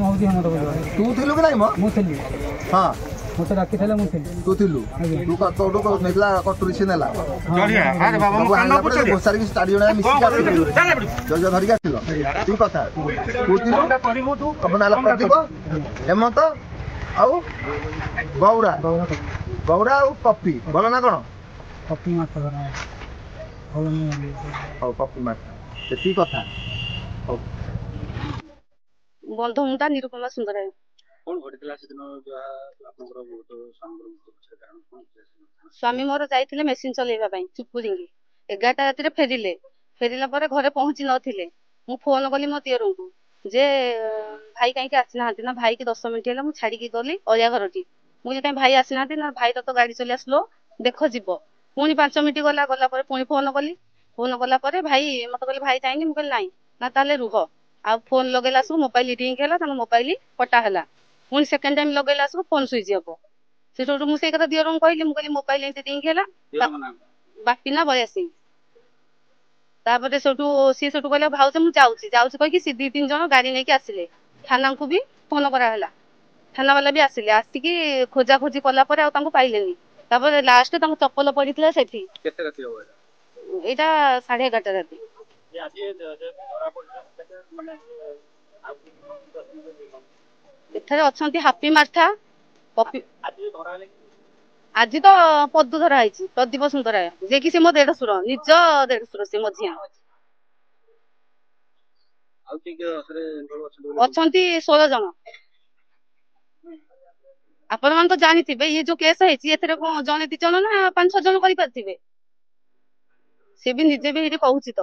ହଉଛି ହେମନ୍ତ ପରିବାର। ତୁ ଥିଲୁ କି ନାଇଁ ମ? ମୁଁ ଥିଲି। ହଁ ମତେ ଡାକିଥିଲେ ମୁଁ ଥିଲି। ତୁ ଥିଲୁ? ତୁ ତୋଠୁ ନେଇଥିଲା କଟୁରୀ ସେ ନେଲା ସବୁ ଆଣିଲା ପରେ ଘୋଷାରିକି 4 ଜଣ ମିଶିକି ଆସିଲେ ଜୟ ଧରିକି ଆସିଲ। ଠିକ କଥା। ତୁ ଥିଲୁ ତମ ନାଁ ପ୍ରଦୀପ, ହେମନ୍ତ ଆଉ ଗୌରା ଗୌରା ଆଉ ପପି। ଭଲ ନା କଣ? ପପି ମାଛ ଧରା ହଉ ପପି ମାଛ ସେତିକି କଥା। ହଉ ବନ୍ଧୁ ମୁଁଟା ନିରୁପମା ସୁନ୍ଦର। କଣ ଘଟିଥିଲା ସେଦିନ ଆପଣଙ୍କର ବହୁତ ସ୍ୱାମୀ ମୋର ଯାଇଥିଲେ ମେସିନ ଚଲେଇବା ପାଇଁ ଚୁପୁରିଙ୍ଗି 11ଟା ରାତିରେ ଫେରିଲା ପରେ ଘରେ ପହଞ୍ଚି ନଥିଲେ। ମୁଁ ଫୋନ କଲି ମୋ ଦିଅରଙ୍କୁ ଯେ ଭାଇ କାହିଁକି ଆସିନାହାନ୍ତି ନା ଭାଇକି 10 ମିନିଟ୍ ହେଲା ମୁଁ ଛାଡିକି ଗଲି ଅଳିଆ ଘରଟି। ମୁଁ ଯେ କାହିଁ ଭାଇ ଆସିନାହାନ୍ତି ନା ଭାଇ ତ ଗାଡି ଚଲେଇବା ସ୍ଲୋ ଦେଖ ଯିବ। ପୁଣି 5 ମିନିଟ୍ ଗଲା ପରେ ପୁଣି ଫୋନ କଲି। ଫୋନ କଲା ପରେ ଭାଇ ମତେ କହିଲେ ଭାଇ ଯାଇନି। ମୁଁ କହିଲି ନାଇଁ ନା ତାହେଲେ ରୁହ। ଆଉ ଫୋନ ଲଗେଇଲା ସବୁ ମୋବାଇଲ ରିଙ୍ଗ ହେଲା ତାଙ୍କ ମୋବାଇଲ କଟା ହେଲା। ପୁଣି ସେକେଣ୍ଡ ଟାଇମ ଲଗେଇଲା ସବୁ ଫୋନ ସୁଇଚ୍ ଅଫ୍। ସେଠୁ ମୁଁ ସେଇ କଥା ଦିଅରଙ୍କୁ କହିଲି ମୁଁ କହିଲି ମୋବାଇଲ ଏମିତି ରିଙ୍ଗ ହେଲା ବାପି ନା ବୟାସି। ତାପରେ ସେଠୁ ସିଏ ସେଠୁ କହିଲେ ଭାଉଜ ମୁଁ ଯାଉଛି କହିକି ସେ 2-3 ଜଣ ଗାଡି ନେଇକି ଆସିଲେ। ଥାନାଙ୍କୁ ବି ଫୋନ କରାହେଲା। ଥାନା ବାଲା ବି ଆସିକି ଖୋଜା ଖୋଜି କଲା ପରେ ଆଉ ତାଙ୍କୁ ପାଇଲେନି। ତାପରେ ଲାଷ୍ଟ ତାଙ୍କ ଚପଲ ପଡିଥିଲା ସେଠି। କେତେ ରାତି ହବ ଏଇଟା 11:30 ରାତି। ଏଠାରେ ଅଛନ୍ତି ହାପି ମାର୍ଥା ଆଜି ତ ପଦୁ ଧରା ହେଇଛି ପ୍ରଦୀପ ସୁନ୍ଦରାୟ ଯିଏ କି ସେ ମୋ ଦେଢଶୁର ନିଜ ଦେଢଶୁର ସେ ମଝିଆ। ଅଛନ୍ତି 16 ଜଣ। ଆପଣ ମାନେ ତ ଜାଣିଥିବେ ଇଏ ଯୋଉ କେସ ହେଇଛି ଏଥିରେ କଣ ଜଣେ 2 ଜଣ ନା 5-6 ଜଣ କରିପାରିଥିବେ। ସେ ବି ନିଜେ ବି ଏଇଠି କହୁଛି ତ।